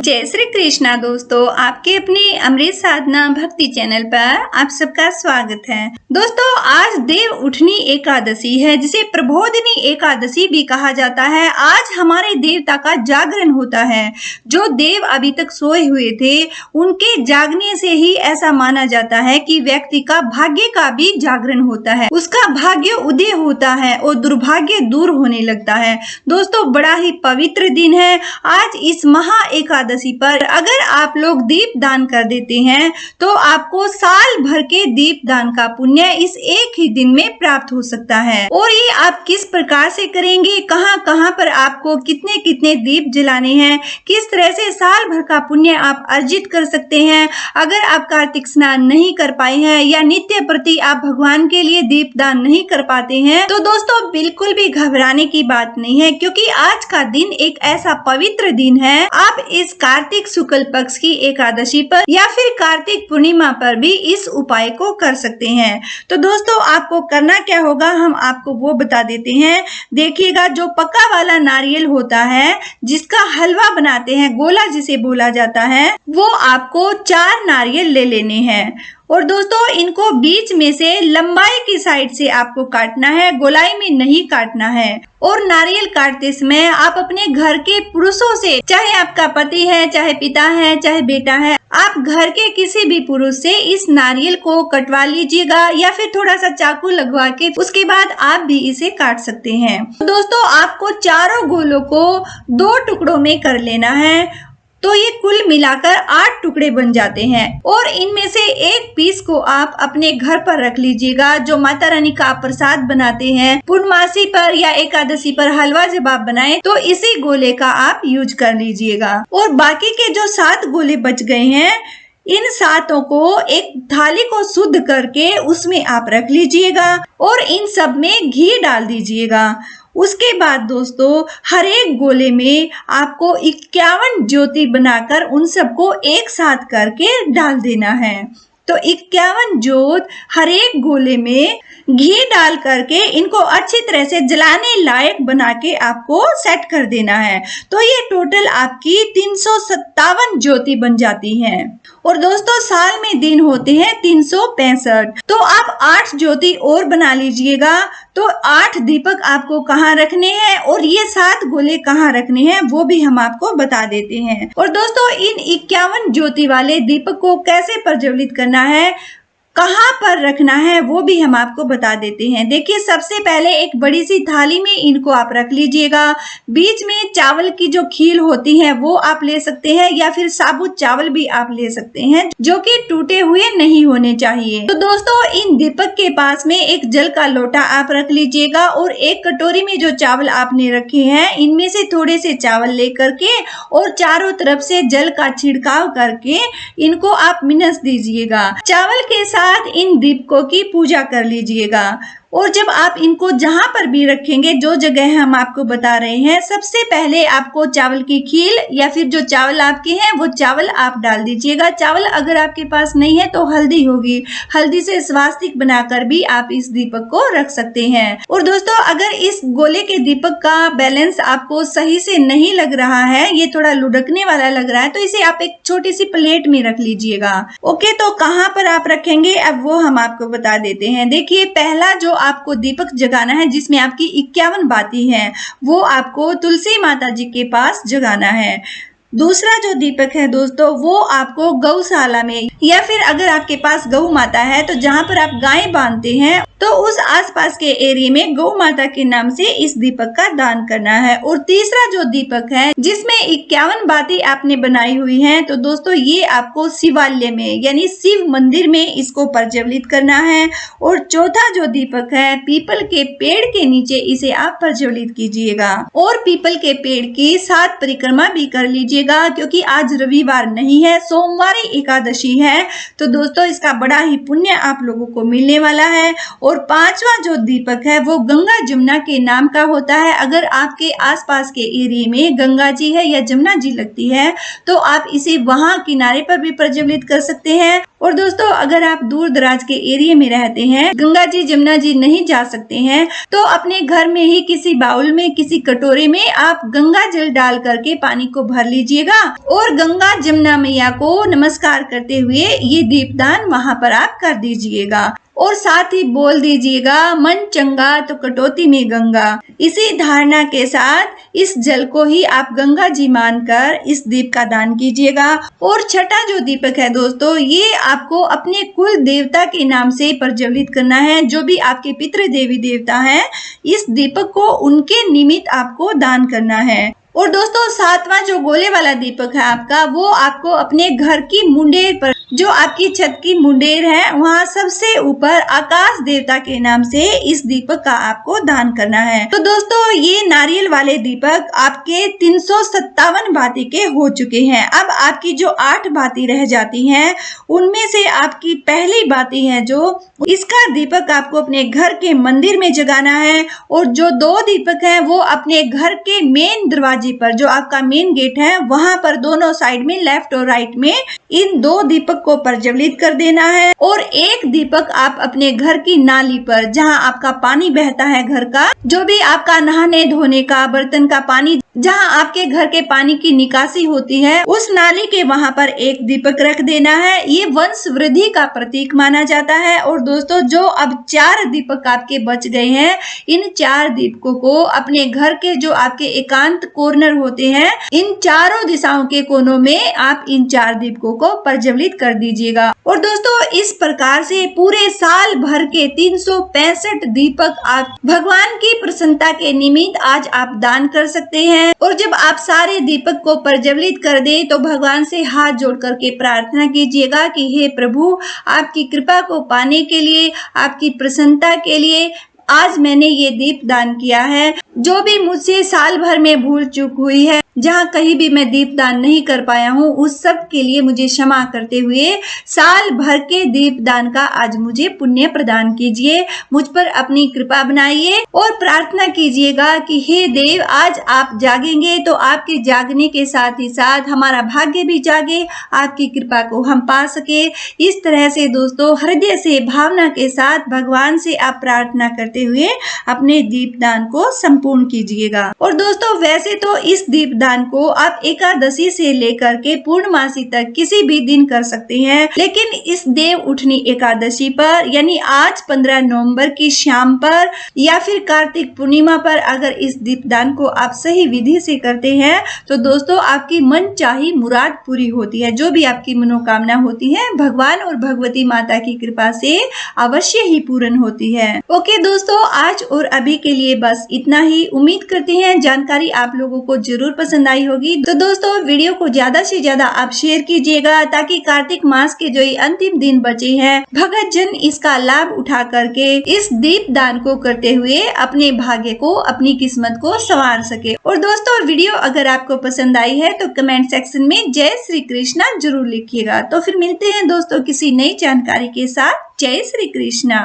जय श्री कृष्णा दोस्तों, आपके अपने अमृत साधना भक्ति चैनल पर आप सबका स्वागत है। दोस्तों, आज देव उठनी एकादशी है, जिसे प्रबोधिनी एकादशी भी कहा जाता है। आज हमारे देवता का जागरण होता है। जो देव अभी तक सोए हुए थे, उनके जागने से ही ऐसा माना जाता है कि व्यक्ति का भाग्य का भी जागरण होता है, उसका भाग्य उदय होता है और दुर्भाग्य दूर होने लगता है। दोस्तों, बड़ा ही पवित्र दिन है आज इस महा एकादशी पर। अगर आप लोग दीप दान कर देते हैं तो आपको साल भर के दीप दान का पुण्य इस एक ही दिन में प्राप्त हो सकता है। और ये आप किस प्रकार से करेंगे, कहां कहां पर आपको कितने कितने दीप जलाने हैं, किस तरह से साल भर का पुण्य आप अर्जित कर सकते हैं। अगर आप कार्तिक स्नान नहीं कर पाए हैं या नित्य प्रति आप भगवान के लिए दीप दान नहीं कर पाते हैं, तो दोस्तों बिल्कुल भी घबराने की बात नहीं है, क्योंकि आज का दिन एक ऐसा पवित्र दिन है। आप इस कार्तिक शुक्ल पक्ष की एकादशी पर या फिर कार्तिक पूर्णिमा पर भी इस उपाय को कर सकते हैं। तो दोस्तों, आपको करना क्या होगा, हम आपको वो बता देते हैं। देखिएगा, जो पका वाला नारियल होता है, जिसका हलवा बनाते हैं, गोला जिसे बोला जाता है, वो आपको 4 नारियल ले लेने हैं। और दोस्तों, इनको बीच में से लंबाई की साइड से आपको काटना है, गोलाई में नहीं काटना है। और नारियल काटते समय आप अपने घर के पुरुषों से, चाहे आपका पति है, चाहे पिता है, चाहे बेटा है, आप घर के किसी भी पुरुष से इस नारियल को कटवा लीजिएगा या फिर थोड़ा सा चाकू लगवा के उसके बाद आप भी इसे काट सकते हैं। तो दोस्तों, आपको चारों गोलों को 2 टुकड़ों में कर लेना है। तो ये कुल मिलाकर 8 टुकड़े बन जाते हैं। और इनमें से एक पीस को आप अपने घर पर रख लीजिएगा। जो माता रानी का आप प्रसाद बनाते हैं पूर्णमासी पर या एकादशी पर, हलवा जब आप बनाएं तो इसी गोले का आप यूज कर लीजिएगा। और बाकी के जो 7 गोले बच गए हैं, इन 7 को एक थाली को शुद्ध करके उसमें आप रख लीजिएगा और इन सब में घी डाल दीजिएगा। उसके बाद दोस्तों, हर एक गोले में आपको 51 ज्योति बनाकर उन सबको एक साथ करके डाल देना है। तो 51 ज्योत हर एक गोले में घी डाल करके इनको अच्छी तरह से जलाने लायक बना के आपको सेट कर देना है। तो ये टोटल आपकी 357 ज्योति बन जाती हैं। और दोस्तों, साल में दिन होते हैं 365। तो आप 8 ज्योति और बना लीजिएगा। तो 8 दीपक आपको कहाँ रखने हैं और ये 7 गोले कहाँ रखने हैं, वो भी हम आपको बता देते हैं। और दोस्तों, इन 51 ज्योति वाले दीपक को कैसे प्रज्वलित करना है, कहाँ पर रखना है, वो भी हम आपको बता देते हैं। देखिए, सबसे पहले एक बड़ी सी थाली में इनको आप रख लीजिएगा। बीच में चावल की जो खील होती है वो आप ले सकते हैं या फिर साबुत चावल भी आप ले सकते हैं, जो कि टूटे हुए नहीं होने चाहिए। तो दोस्तों, इन दीपक के पास में एक जल का लोटा आप रख लीजिएगा और एक कटोरी में जो चावल आपने रखे हैं, इनमें से थोड़े से चावल लेकर के और चारों तरफ से जल का छिड़काव करके इनको आप मिनस दीजिएगा। चावल के साथ इन दीपकों की पूजा कर लीजिएगा। और जब आप इनको जहां पर भी रखेंगे, जो जगह हम आपको बता रहे हैं, सबसे पहले आपको चावल की खील या फिर जो चावल आपके हैं वो चावल आप डाल दीजिएगा। चावल अगर आपके पास नहीं है तो हल्दी होगी, हल्दी से स्वास्तिक बनाकर भी आप इस दीपक को रख सकते हैं। और दोस्तों, अगर इस गोले के दीपक का बैलेंस आपको सही से नहीं लग रहा है, ये थोड़ा लुढ़कने वाला लग रहा है, तो इसे आप एक छोटी सी प्लेट में रख लीजिएगा। ओके, तो कहाँ पर आप रखेंगे अब वो हम आपको बता देते हैं। देखिए, पहला जो आपको दीपक जगाना है, जिसमें आपकी 51 बाती हैं, वो आपको तुलसी माता जी के पास जगाना है। दूसरा जो दीपक है दोस्तों, वो आपको गौशाला में या फिर अगर आपके पास गौ माता है तो जहाँ पर आप गाय बांधते हैं, तो उस आसपास के एरिया में गौ माता के नाम से इस दीपक का दान करना है। और तीसरा जो दीपक है, जिसमें 51 बातें आपने बनाई हुई हैं, तो दोस्तों ये आपको शिवालय में यानी शिव मंदिर में इसको प्रज्वलित करना है। और चौथा जो दीपक है, पीपल के पेड़ के नीचे इसे आप प्रज्वलित कीजिएगा और पीपल के पेड़ की 7 परिक्रमा भी कर लीजिएगा, क्योंकि आज रविवार नहीं है, सोमवार एकादशी है। तो दोस्तों, इसका बड़ा ही पुण्य आप लोगों को मिलने वाला है। और पांचवा जो दीपक है वो गंगा जमुना के नाम का होता है। अगर आपके आसपास के एरिया में गंगा जी है या जमुना जी लगती है तो आप इसे वहां किनारे पर भी प्रज्वलित कर सकते हैं। और दोस्तों, अगर आप दूर दराज के एरिया में रहते हैं, गंगा जी जमुना जी नहीं जा सकते हैं, तो अपने घर में ही किसी बाउल में, किसी कटोरे में आप गंगा जल डाल करके पानी को भर लीजिएगा और गंगा जमुना मैया को नमस्कार करते हुए ये दीपदान वहां पर आप कर दीजिएगा और साथ ही बोल दीजिएगा, मन चंगा तो कटौती में गंगा। इसी धारणा के साथ इस जल को ही आप गंगा जी मानकर इस दीप का दान कीजिएगा। और छठा जो दीपक है दोस्तों, ये आपको अपने कुल देवता के नाम से प्रज्वलित करना है। जो भी आपके पितृ देवी देवता हैं, इस दीपक को उनके निमित्त आपको दान करना है। और दोस्तों, सातवां जो गोले वाला दीपक है आपका, वो आपको अपने घर की मुंडेर पर, जो आपकी छत की मुंडेर है, वहाँ सबसे ऊपर आकाश देवता के नाम से इस दीपक का आपको दान करना है। तो दोस्तों, ये नारियल वाले दीपक आपके 357 बाती के हो चुके हैं। अब आपकी जो 8 बाती रह जाती हैं, उनमें से आपकी पहली बाती है जो, इसका दीपक आपको अपने घर के मंदिर में जगाना है। और जो 2 दीपक हैं वो अपने घर के मेन दरवाजे पर, जो आपका मेन गेट है, वहां पर दोनों साइड में, लेफ्ट और राइट में, इन 2 दीपक को प्रज्वलित कर देना है। और एक दीपक आप अपने घर की नाली पर, जहां आपका पानी बहता है घर का, जो भी आपका नहाने धोने का, बर्तन का पानी, जहां आपके घर के पानी की निकासी होती है, उस नाली के वहां पर एक दीपक रख देना है। ये वंश वृद्धि का प्रतीक माना जाता है। और दोस्तों, जो अब 4 दीपक आपके बच गए हैं, इन 4 दीपकों को अपने घर के जो आपके एकांत कॉर्नर होते हैं, इन चारों दिशाओं के कोनों में आप इन 4 दीपकों को प्रज्वलित कर दीजिएगा। और दोस्तों, इस प्रकार से पूरे साल भर के 365 दीपक आप भगवान की प्रसन्नता के निमित्त आज आप दान कर सकते हैं। और जब आप सारे दीपक को प्रज्वलित कर दे तो भगवान से हाथ जोड़ करके प्रार्थना कीजिएगा कि हे प्रभु, आपकी कृपा को पाने के लिए, आपकी प्रसन्नता के लिए आज मैंने ये दीप दान किया है। जो भी मुझसे साल भर में भूल चूक हुई है, जहाँ कहीं भी मैं दीप दान नहीं कर पाया हूँ, उस सब के लिए मुझे क्षमा करते हुए साल भर के दीप दान का आज मुझे पुण्य प्रदान कीजिए। मुझ पर अपनी कृपा बनाइए और प्रार्थना कीजिएगा कि हे देव, आज आप जागेंगे तो आपके जागने के साथ ही साथ हमारा भाग्य भी जागे, आपकी कृपा को हम पा सके। इस तरह से दोस्तों, हृदय से, भावना के साथ भगवान से आप प्रार्थना करते हुए अपने दीप दान को संपूर्ण कीजिएगा। और दोस्तों, वैसे तो इस दीप दान को आप एकादशी से लेकर के पूर्णमासी तक किसी भी दिन कर सकते हैं, लेकिन इस देव उठनी एकादशी पर, यानी आज 15 नवंबर की शाम पर या फिर कार्तिक पूर्णिमा पर अगर इस दीप दान को आप सही विधि से करते हैं तो दोस्तों, आपकी मन चाही मुराद पूरी होती है। जो भी आपकी मनोकामना होती है, भगवान और भगवती माता की कृपा से अवश्य ही पूर्ण होती है। ओके दोस्तों, आज और अभी के लिए बस इतना ही। उम्मीद करते हैं जानकारी आप लोगों को जरूर पसंद आई होगी। तो दोस्तों, वीडियो को ज्यादा से ज्यादा आप शेयर कीजिएगा ताकि कार्तिक मास के जो ये अंतिम दिन बचे हैं, भगत जन इसका लाभ उठा करके इस दीप दान को करते हुए अपने भाग्य को, अपनी किस्मत को संवार सके। और दोस्तों, वीडियो अगर आपको पसंद आई है तो कमेंट सेक्शन में जय श्री कृष्णा जरूर लिखिएगा। तो फिर मिलते हैं दोस्तों किसी नई जानकारी के साथ। जय श्री कृष्णा।